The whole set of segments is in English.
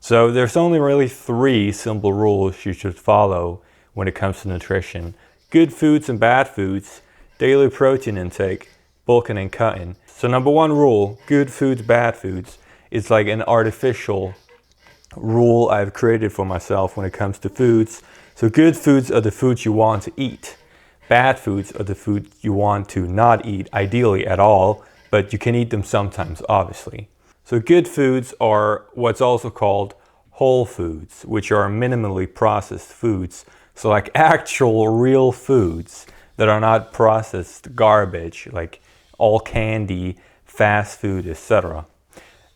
So there's only really 3 simple rules you should follow when it comes to nutrition. Good foods and bad foods, daily protein intake, bulking and cutting. So number 1 rule, good foods, bad foods, is like an artificial rule I've created for myself when it comes to foods. So good foods are the foods you want to eat. Bad foods are the foods you want to not eat, ideally at all, but you can eat them sometimes, obviously. So good foods are what's also called whole foods, which are minimally processed foods. So like actual real foods that are not processed garbage, like all candy, fast food, etc.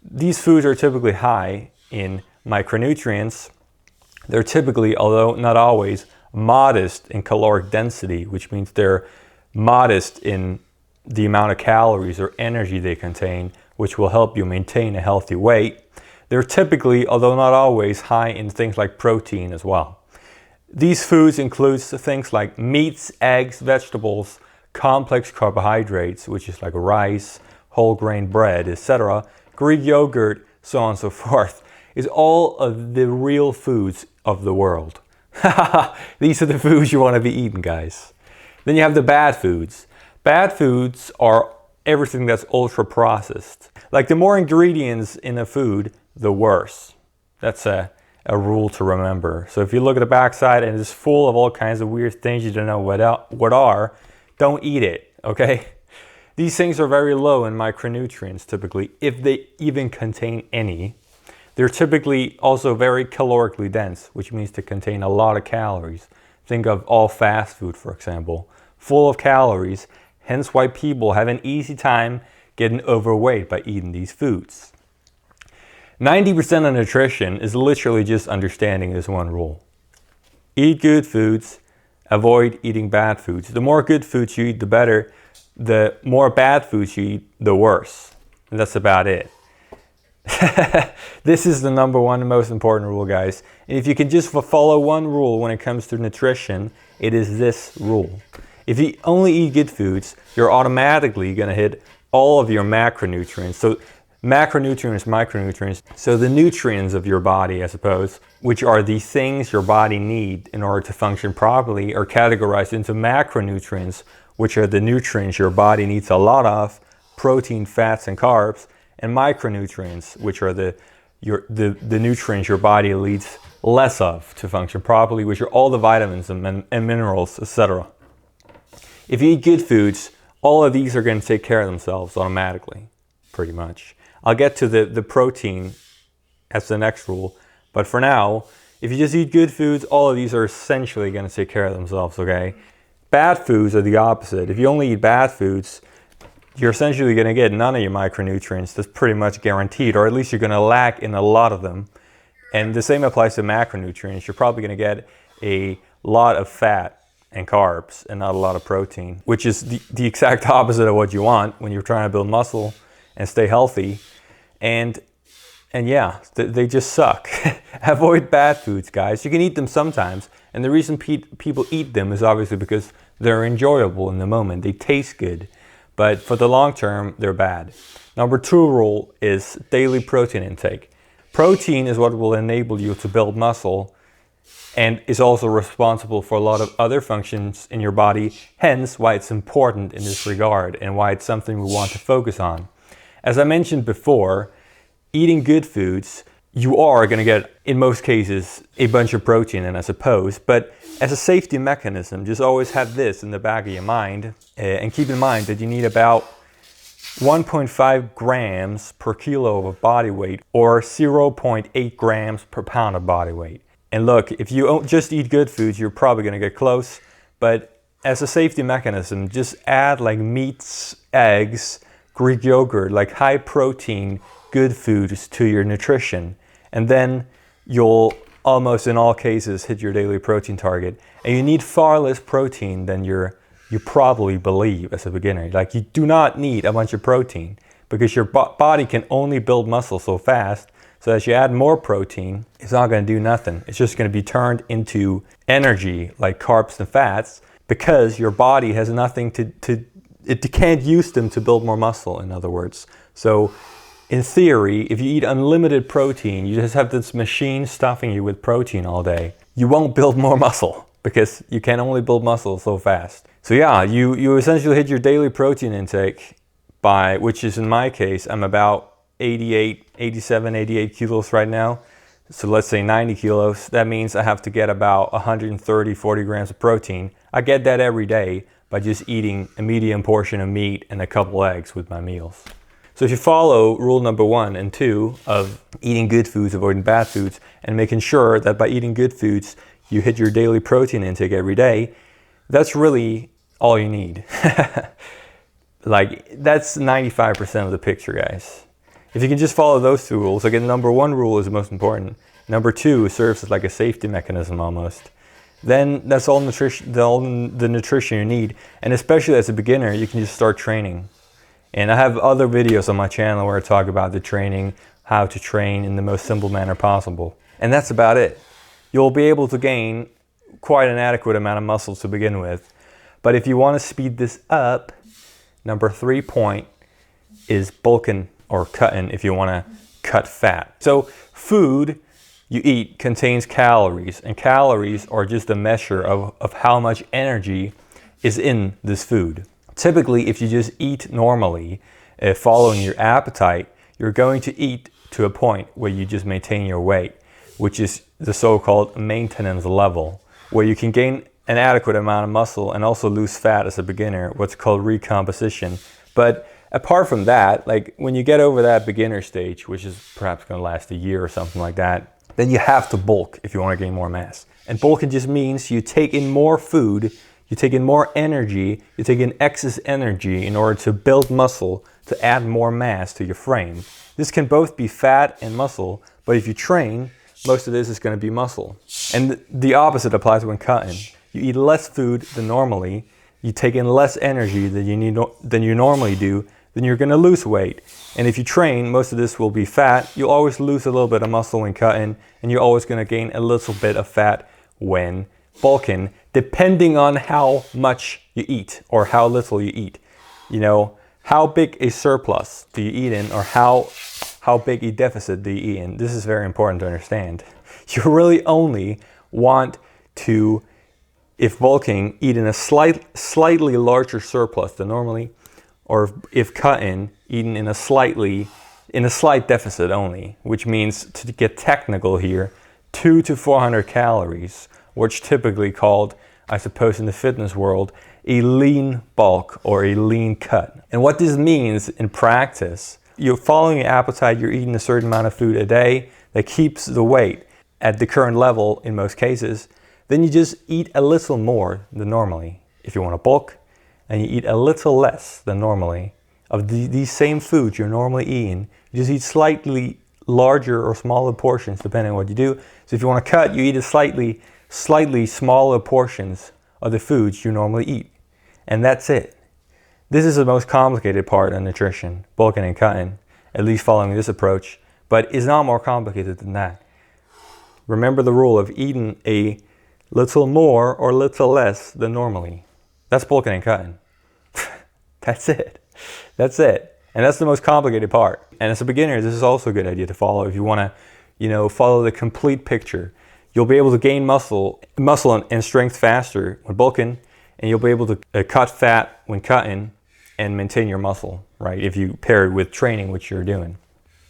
These foods are typically high in micronutrients. They're typically, although not always, modest in caloric density, which means they're modest in the amount of calories or energy they contain, which will help you maintain a healthy weight. They're typically, although not always, high in things like protein as well. These foods include things like meats, eggs, vegetables, complex carbohydrates, which is like rice, whole grain bread, etc., Greek yogurt, so on and so forth, is all of the real foods of the world. These are the foods you want to be eating, guys. Then you have the bad foods. Bad foods are everything that's ultra processed. Like the more ingredients in a food, the worse. That's a rule to remember. So if you look at the backside and it's full of all kinds of weird things you don't know what are, don't eat it, okay? These things are very low in micronutrients typically, if they even contain any. They're typically also very calorically dense, which means they contain a lot of calories. Think of all fast food, for example, full of calories, hence why people have an easy time getting overweight by eating these foods. 90% of nutrition is literally just understanding this one rule. Eat good foods, avoid eating bad foods. The more good foods you eat, the better. The more bad foods you eat, the worse. And that's about it. This is the number 1 most important rule, guys. And if you can just follow one rule when it comes to nutrition, it is this rule. If you only eat good foods, you're automatically going to hit all of your macronutrients. So macronutrients, micronutrients, so the nutrients of your body, I suppose, which are the things your body needs in order to function properly, are categorized into macronutrients, which are the nutrients your body needs a lot of, protein, fats, and carbs, and micronutrients, which are the nutrients your body needs less of to function properly, which are all the vitamins and minerals, etc. If you eat good foods, all of these are going to take care of themselves automatically, pretty much. I'll get to the protein as the next rule, but for now, if you just eat good foods, all of these are essentially going to take care of themselves, okay? Bad foods are the opposite. If you only eat bad foods, you're essentially going to get none of your micronutrients. That's pretty much guaranteed, or at least you're going to lack in a lot of them. And the same applies to macronutrients. You're probably going to get a lot of fat and carbs and not a lot of protein, which is the exact opposite of what you want when you're trying to build muscle and stay healthy. And yeah, they just suck. Avoid bad foods, guys. You can eat them sometimes. And the reason people eat them is obviously because they're enjoyable in the moment. They taste good. But for the long term, they're bad. Number 2 rule is daily protein intake. Protein is what will enable you to build muscle and is also responsible for a lot of other functions in your body, hence why it's important in this regard and why it's something we want to focus on. As I mentioned before, eating good foods, you are going to get, in most cases, a bunch of protein in, I suppose, but as a safety mechanism, just always have this in the back of your mind, and keep in mind that you need about 1.5 grams per kilo of body weight, or 0.8 grams per pound of body weight. And look, if you just eat good foods, you're probably going to get close, but as a safety mechanism, just add like meats, eggs, Greek yogurt, like high protein, good foods to your nutrition. And then you'll almost in all cases hit your daily protein target. And you need far less protein than you probably believe as a beginner. Like you do not need a bunch of protein because your body can only build muscle so fast. So as you add more protein, it's not going to do nothing. It's just going to be turned into energy like carbs and fats because your body has nothing it can't use them to build more muscle, in other words. So in theory, if you eat unlimited protein, you just have this machine stuffing you with protein all day, you won't build more muscle because you can only build muscle so fast. So yeah, you essentially hit your daily protein intake by, which is in my case, I'm about 87, 88 kilos right now. So let's say 90 kilos. That means I have to get about 130, 40 grams of protein. I get that every day by just eating a medium portion of meat and a couple eggs with my meals. So if you follow rule number 1 and 2 of eating good foods, avoiding bad foods, and making sure that by eating good foods, you hit your daily protein intake every day, that's really all you need. Like, that's 95% of the picture, guys. If you can just follow those 2 rules, again, number 1 rule is the most important. Number 2 serves as like a safety mechanism almost. Then that's all the nutrition you need. And especially as a beginner, you can just start training. And I have other videos on my channel where I talk about the training, how to train in the most simple manner possible. And that's about it. You'll be able to gain quite an adequate amount of muscle to begin with. But if you want to speed this up, number 3 point is bulking or cutting if you want to cut fat. So food you eat contains calories, and calories are just a measure of how much energy is in this food. Typically, if you just eat normally, following your appetite, you're going to eat to a point where you just maintain your weight, which is the so-called maintenance level, where you can gain an adequate amount of muscle and also lose fat as a beginner, what's called recomposition. But apart from that, like when you get over that beginner stage, which is perhaps going to last a year or something like that, then you have to bulk if you want to gain more mass. And bulking just means you take in more food, you take in more energy, you take in excess energy in order to build muscle, to add more mass to your frame. This can both be fat and muscle, but if you train, most of this is going to be muscle. And the opposite applies when cutting. You eat less food than normally, you take in less energy than you normally do, then you're going to lose weight. And if you train, most of this will be fat. You'll always lose a little bit of muscle when cutting, and you're always going to gain a little bit of fat when bulking, depending on how much you eat or how little you eat. You know, how big a surplus do you eat in, or how big a deficit do you eat in? This is very important to understand. You really only want to, if bulking, eat in a slightly larger surplus than normally, or if cutting, eating in a slight deficit only, which means, to get technical here, 200 to 400 calories, which typically called, I suppose in the fitness world, a lean bulk or a lean cut. And what this means in practice, you're following your appetite, you're eating a certain amount of food a day that keeps the weight at the current level in most cases, then you just eat a little more than normally. If you want to bulk, and you eat a little less than normally of these same foods you're normally eating, you just eat slightly larger or smaller portions depending on what you do. So if you want to cut, you eat a slightly smaller portions of the foods you normally eat. And that's it. This is the most complicated part of nutrition, bulking and cutting, at least following this approach, but it's not more complicated than that. Remember the rule of eating a little more or little less than normally. That's bulking and cutting. That's it. That's it. And that's the most complicated part. And as a beginner, this is also a good idea to follow if you want to, follow the complete picture. You'll be able to gain muscle and strength faster when bulking, and you'll be able to cut fat when cutting and maintain your muscle, right? If you pair it with training, which you're doing.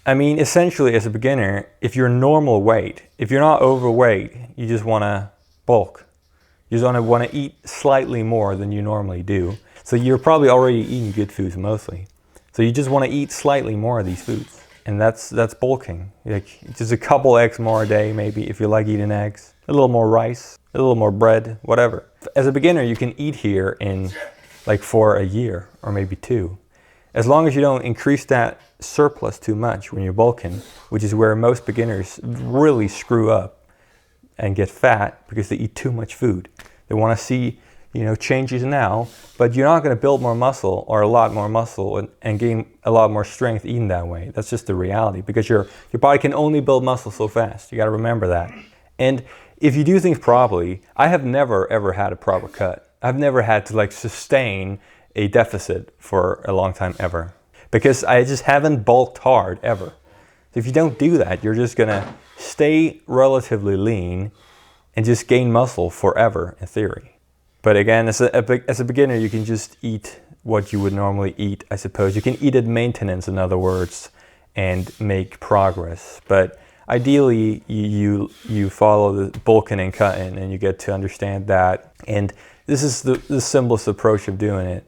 I mean, essentially, as a beginner, if you're normal weight, if you're not overweight, you just want to bulk. You just want to eat slightly more than you normally do. So you're probably already eating good foods mostly. So you just want to eat slightly more of these foods. And that's bulking. Like just a couple eggs more a day, maybe, if you like eating eggs. A little more rice, a little more bread, whatever. As a beginner, you can eat here for a year or maybe 2. As long as you don't increase that surplus too much when you're bulking, which is where most beginners really screw up and get fat because they eat too much food. They want to see, changes now, but you're not going to build more muscle or a lot more muscle and gain a lot more strength eating that way. That's just the reality, because your body can only build muscle so fast. You got to remember that. And if you do things properly, I have never ever had a proper cut. I've never had to sustain a deficit for a long time ever. because I just haven't bulked hard ever. So if you don't do that, you're just gonna stay relatively lean and just gain muscle forever in theory. But again, as a beginner, you can just eat what you would normally eat, I suppose. You can eat at maintenance, in other words, and make progress. But ideally, you follow the bulking and cutting, and you get to understand that. And this is the simplest approach of doing it.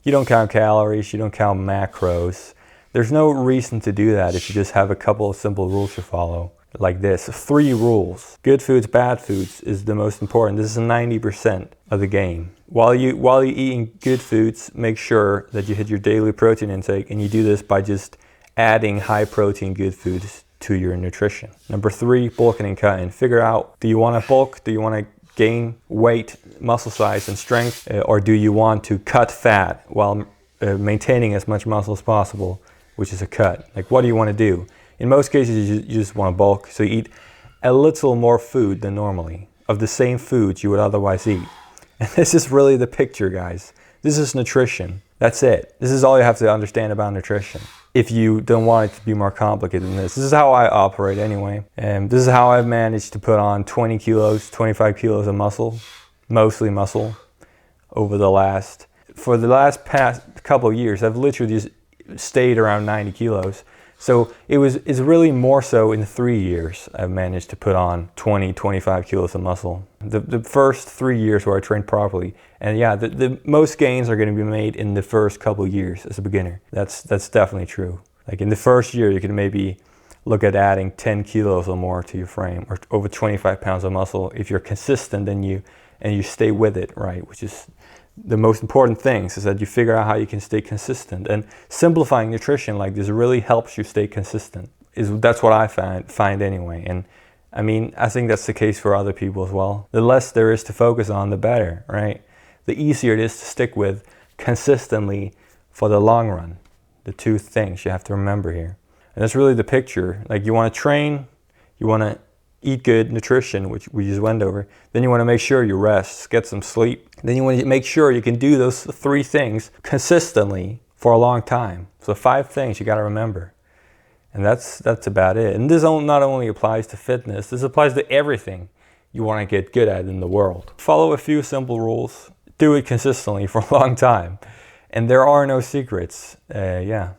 You don't count calories, you don't count macros. There's no reason to do that if you just have a couple of simple rules to follow. Like this, 3 rules. Good foods, bad foods is the most important. This is 90% of the game. While you're eating good foods, make sure that you hit your daily protein intake, and you do this by just adding high protein good foods to your nutrition. Number 3, bulking and cutting. Figure out, do you want to bulk? Do you want to gain weight, muscle size, and strength? Or do you want to cut fat while maintaining as much muscle as possible, which is a cut? Like, what do you want to do? In most cases, you just want to bulk, so you eat a little more food than normally, of the same foods you would otherwise eat. And this is really the picture, guys. This is nutrition. That's it. This is all you have to understand about nutrition. If you don't want it to be more complicated than this. This is how I operate anyway. And this is how I've managed to put on 20 kilos, 25 kilos of muscle, mostly muscle, for the last past couple of years. I've literally just stayed around 90 kilos. So it's really more so in 3 years I've managed to put on 20, 25 kilos of muscle. The first 3 years where I trained properly. And yeah, the most gains are going to be made in the first couple of years as a beginner. That's definitely true. Like in the first year, you can maybe look at adding 10 kilos or more to your frame, or over 25 pounds of muscle if you're consistent and you stay with it, right? Which is the most important things, is that you figure out how you can stay consistent. And simplifying nutrition like this really helps you stay consistent. That's what I find anyway. And I mean, I think that's the case for other people as well. The less there is to focus on, the better, right? The easier it is to stick with consistently for the long run. The 2 things you have to remember here. And that's really the picture. Like, you want to train, you want to eat good nutrition, which we just went over. Then you want to make sure you rest, get some sleep. Then you want to make sure you can do those 3 things consistently for a long time. So 5 things you got to remember. And that's about it. And this not only applies to fitness, this applies to everything you want to get good at in the world. Follow a few simple rules. Do it consistently for a long time. And there are no secrets. Yeah.